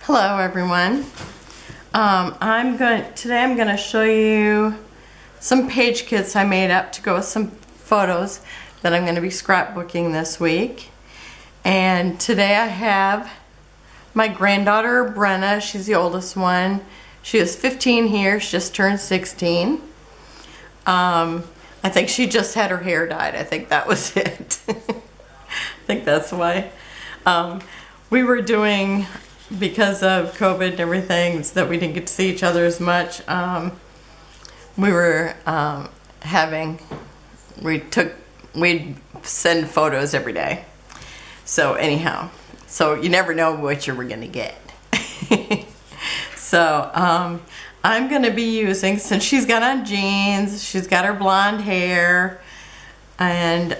Hello everyone. Today I'm going to show you some page kits I made up to go with some photos that I'm going to be scrapbooking this week. And today I have my granddaughter Brenna. She's the oldest one. She is 15 here. She just turned 16. I think she just had her hair dyed. I think that was it. I think that's why. We were doing, because of COVID and everything, so that we didn't get to see each other as much, we'd send photos every day. So anyhow, so you never know what you were gonna get. So I'm gonna be using, since she's got on jeans, she's got her blonde hair, and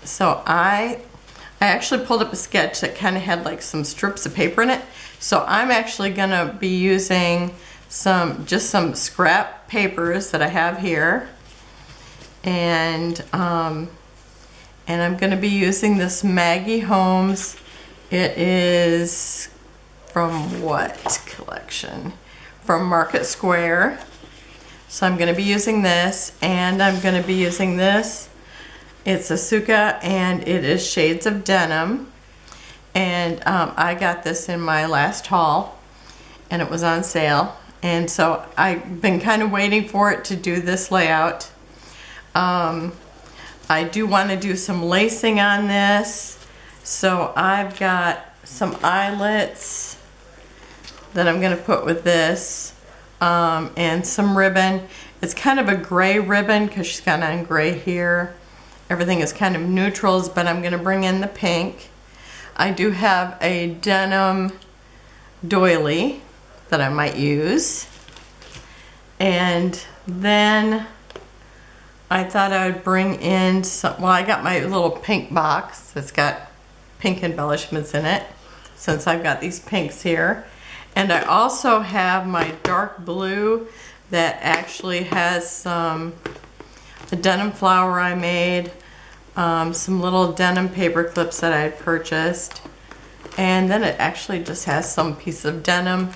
so I actually pulled up a sketch that kind of had like some strips of paper in it. So I'm actually gonna be using just some scrap papers that I have here, and I'm gonna be using this Maggie Holmes. It is from what collection? From Market Square. So I'm gonna be using this, and I'm gonna be using this. It's Asuka, and it is Shades of Denim, and I got this in my last haul, and it was on sale, and so I've been kind of waiting for it to do this layout. I do want to do some lacing on this, so I've got some eyelets that I'm going to put with this, and some ribbon. It's kind of a gray ribbon because she's got on gray here. Everything is kind of neutrals, but I'm going to bring in the pink. I do have a denim doily that I might use. And then I thought I would bring in some, well, I got my little pink box that's got pink embellishments in it, since I've got these pinks here. And I also have my dark blue that actually has a denim flower I made, some little denim paper clips that I had purchased, and then it actually just has some piece of denim,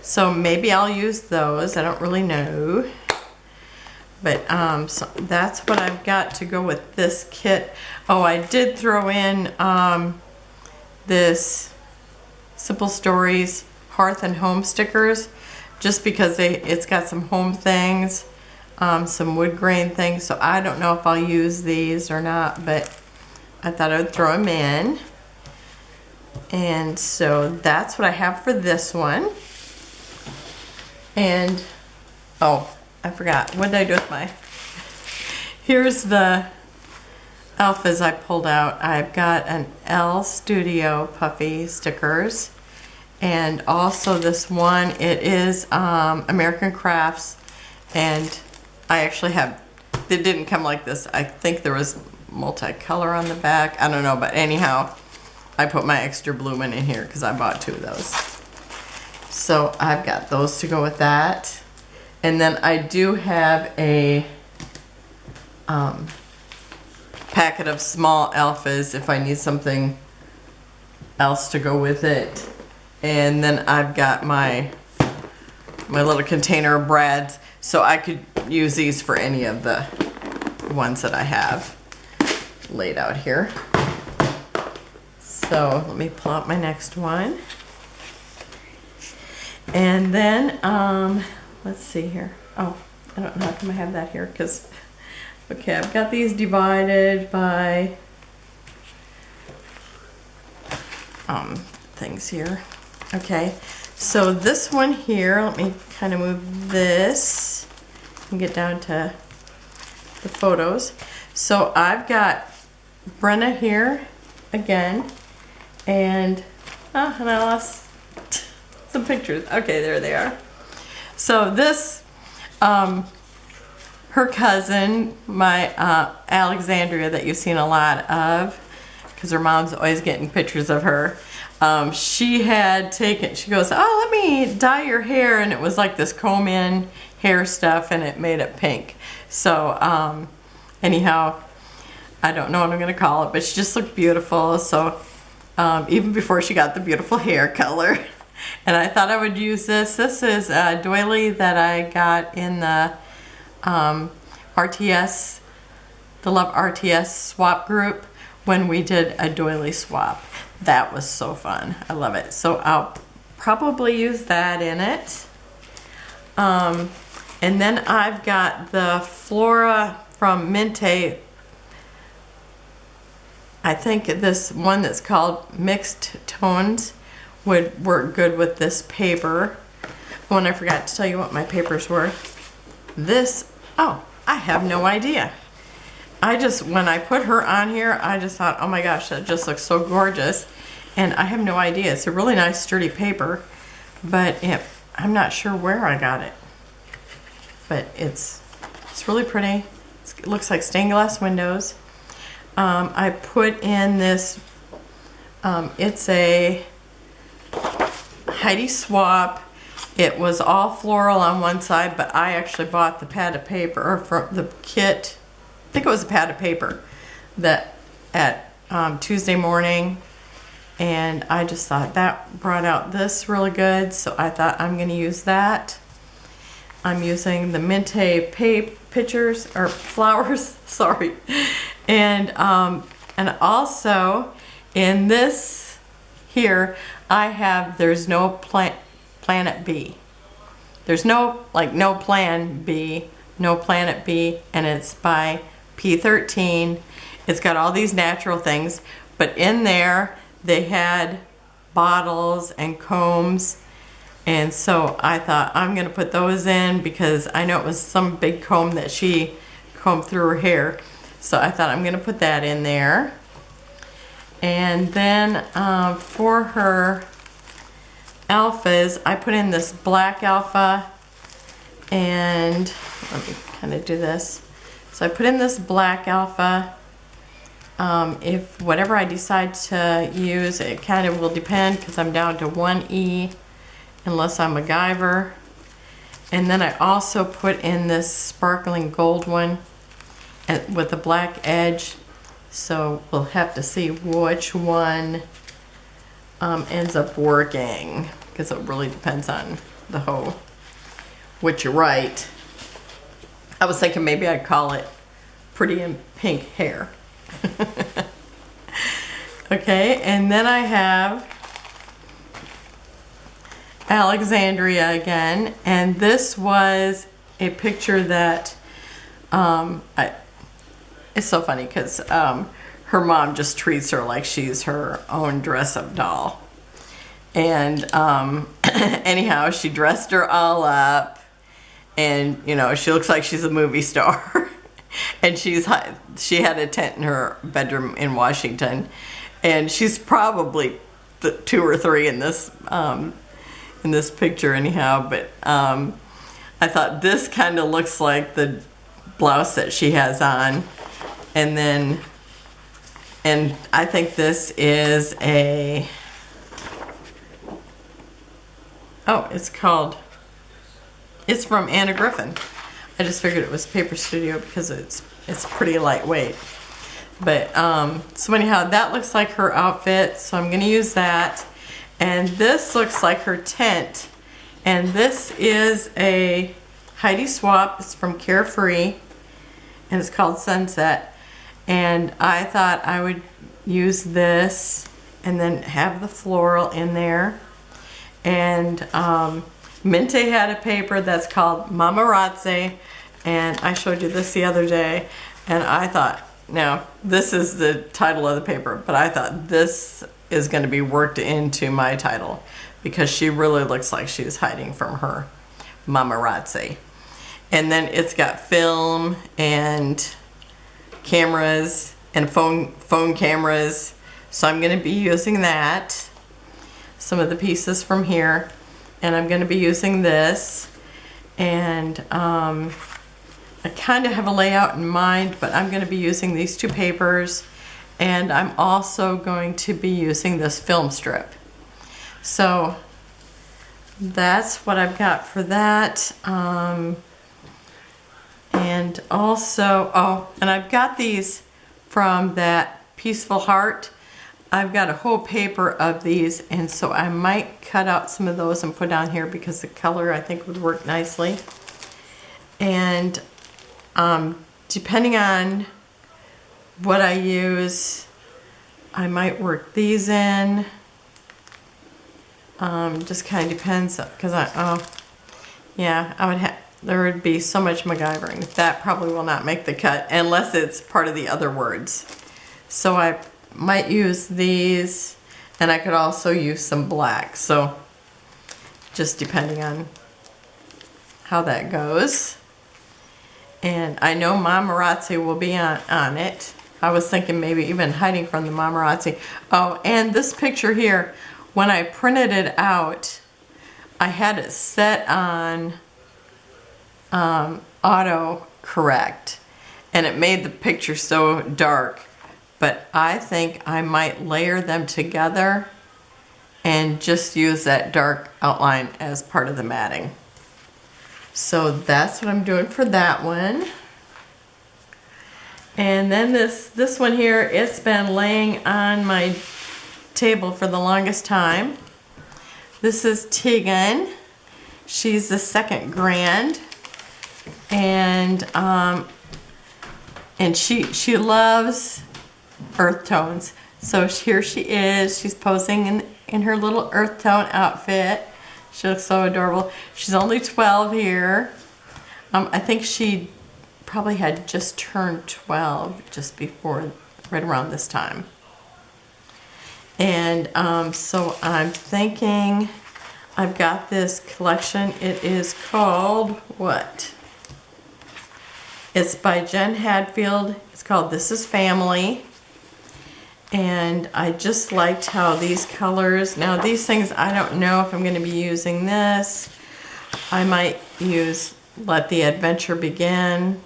so maybe I'll use those. I don't really know, but so that's what I've got to go with this kit. Oh, I did throw in this Simple Stories Hearth and Home stickers, just because it's got some home things, some wood grain things, so I don't know if I'll use these or not, but I thought I would throw them in. And so that's what I have for this one. And oh, I forgot, what did I do with my, here's the alphas I pulled out. I've got an L Studio puffy stickers, and also this one, it is American Crafts, and I actually have, it didn't come like this. I think there was multicolor on the back. I don't know, but anyhow, I put my extra blue one in here because I bought 2 of those. So I've got those to go with that. And then I do have a packet of small alphas if I need something else to go with it. And then I've got my little container of Brads, so I could use these for any of the ones that I have laid out here. So let me pull out my next one. And then, let's see here. Oh, I don't know how come I have that here, because, okay, I've got these divided by things here. Okay, so this one here, let me kind of move this and get down to the photos. So I've got Brenna here again, and I lost some pictures. Okay, there they are. So this, her cousin, my Alexandria, that you've seen a lot of, because her mom's always getting pictures of her. She had taken, she goes, oh, let me dye your hair, and it was like this comb in hair stuff, and it made it pink. So anyhow, I don't know what I'm gonna call it, but she just looked beautiful. So even before she got the beautiful hair color, And I thought I would use this. This is a doily that I got in the RTS, the Love RTS swap group when we did a doily swap. That was so fun. I love it. So I'll probably use that in it. And then I've got the Flora from Mintay. I think this one that's called Mixed Tones would work good with this paper. Oh, and I forgot to tell you what my papers were. This, oh, I have no idea. When I put her on here, I just thought, oh my gosh, that just looks so gorgeous. And I have no idea. It's a really nice sturdy paper, but I'm not sure where I got it. But it's really pretty. It looks like stained glass windows. I put in this, it's a Heidi Swapp. It was all floral on one side, but I actually bought the pad of paper, or from the kit, I think it was a pad of paper, that at Tuesday morning. And I just thought that brought out this really good, so I thought I'm going to use that. I'm using the Mintay pictures, or flowers, sorry. And also in this here, I have There's No Planet B. There's no plan B, no Planet B, and it's by P13. It's got all these natural things, but in there they had bottles and combs, and so I thought I'm gonna put those in because I know it was some big comb that she combed through her hair, so I thought I'm gonna put that in there. And then for her alphas, I put in this black alpha, and let me kind of do this. So I put in this black alpha. If whatever I decide to use, it kind of will depend because I'm down to 1E unless I'm MacGyver. And then I also put in this sparkling gold one with a black edge. So we'll have to see which one ends up working, because it really depends on the hoe, which you write. I was thinking maybe I'd call it Pretty in Pink Hair. Okay, and then I have Alexandria again, and this was a picture that it's so funny because her mom just treats her like she's her own dress-up doll. And anyhow, she dressed her all up, and you know, she looks like she's a movie star. And she had a tent in her bedroom in Washington, and she's probably 2 or 3 in this picture anyhow. But I thought this kind of looks like the blouse that she has on, and I think this is a, oh, it's from Anna Griffin. I just figured it was Paper Studio because it's pretty lightweight. But so anyhow, that looks like her outfit, so I'm gonna use that. And this looks like her tent, and this is a Heidi Swapp. It's from Carefree, and it's called Sunset. And I thought I would use this and then have the floral in there. And Mintay had a paper that's called Mamarazzi, and I showed you this the other day, and I thought, now this is the title of the paper, but I thought this is going to be worked into my title because she really looks like she's hiding from her Mamarazzi. And then it's got film and cameras and phone cameras, so I'm going to be using that, some of the pieces from here. And I'm going to be using this, and I kind of have a layout in mind, but I'm going to be using these 2 papers, and I'm also going to be using this film strip. So that's what I've got for that. And also, oh, and I've got these from that Peaceful Heart. I've got a whole paper of these, and so I might cut out some of those and put on here because the color I think would work nicely. And depending on what I use, I might work these in. Just kind of depends, because there would be so much MacGyvering. That probably will not make the cut unless it's part of the other words. So I might use these, and I could also use some black. So just depending on how that goes. And I know Mamarazzi will be on it. I was thinking maybe even hiding from the Mamarazzi. Oh, and this picture here, when I printed it out, I had it set on auto correct, and it made the picture so dark. But I think I might layer them together and just use that dark outline as part of the matting. So that's what I'm doing for that one. And then this one here, it's been laying on my table for the longest time. This is Tegan. She's the second grand, and she loves earth tones. So here she is. She's posing in her little earth tone outfit. She looks so adorable. She's only 12 here. I think she probably had just turned 12 just before, right around this time. And so I'm thinking, I've got this collection. It is called what? It's by Jen Hadfield. It's called This Is Family. And I just liked how these colors, now these things, I don't know if I'm going to be using this. I might use Let the Adventure Begin.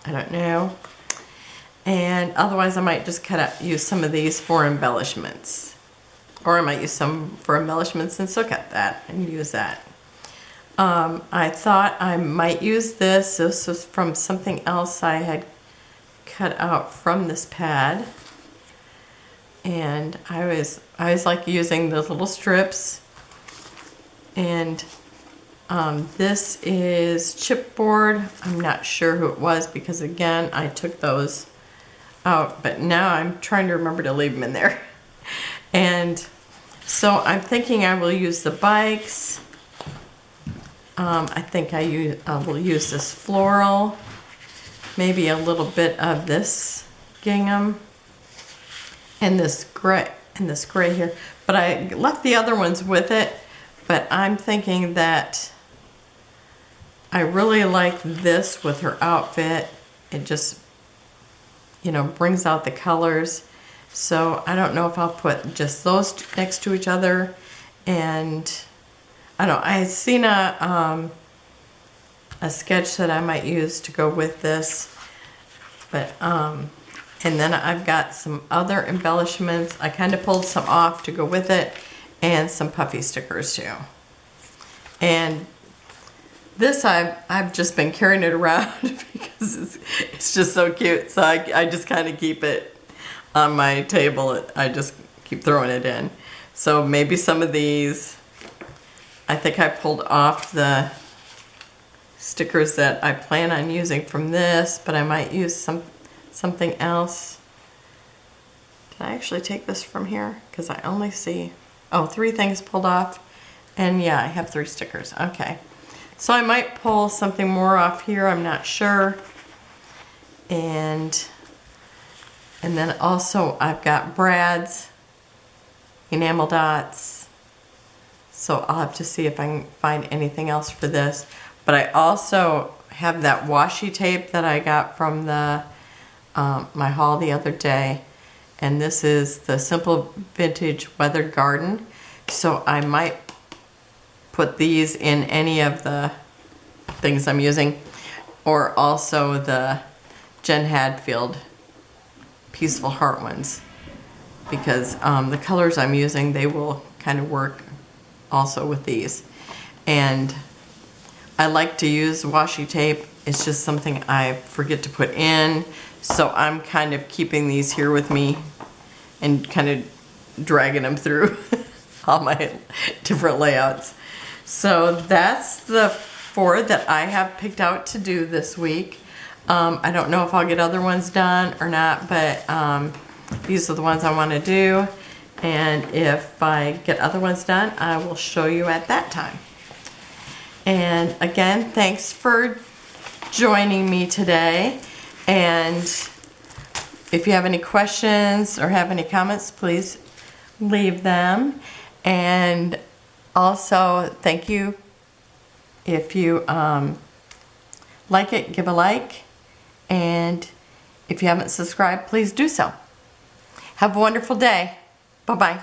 I don't know. And otherwise I might just use some of these for embellishments. Or I might use some for embellishments and still cut that and use that. I thought I might use this. This was from something else I had cut out from this pad. And I always like using those little strips. And this is chipboard. I'm not sure who it was because again I took those out, but now I'm trying to remember to leave them in there. And so I'm thinking I will use the bikes. I think I will use this floral, maybe a little bit of this gingham, and this gray here. But I left the other ones with it. But I'm thinking that I really like this with her outfit. It just, brings out the colors. So I don't know if I'll put just those next to each other. And I don't know, I seen a sketch that I might use to go with this. But, and then I've got some other embellishments. I kind of pulled some off to go with it, and some puffy stickers too. And this I've just been carrying it around because it's just so cute. So I just kind of keep it on my table. I just keep throwing it in. So maybe some of these, I think I pulled off the stickers that I plan on using from this, but I might use something else. Did I actually take this from here? Because I only see, 3 things pulled off. And yeah, I have 3 stickers. Okay. So I might pull something more off here. I'm not sure. And then also I've got Brad's enamel dots. So I'll have to see if I can find anything else for this. But I also have that washi tape that I got from the my haul the other day. And this is the Simple Vintage Weathered Garden. So I might put these in any of the things I'm using, or also the Jen Hadfield Peaceful Heart ones, because the colors I'm using, they will kind of work also with these. And I like to use washi tape. It's just something I forget to put in, so I'm kind of keeping these here with me and kind of dragging them through all my different layouts. So that's the 4 that I have picked out to do this week. I don't know if I'll get other ones done or not, but these are the ones I want to do. And if I get other ones done, I will show you at that time. And again, thanks for joining me today. And if you have any questions or have any comments, please leave them. And also, thank you. If you like it, give a like. And if you haven't subscribed, please do so. Have a wonderful day. Bye-bye.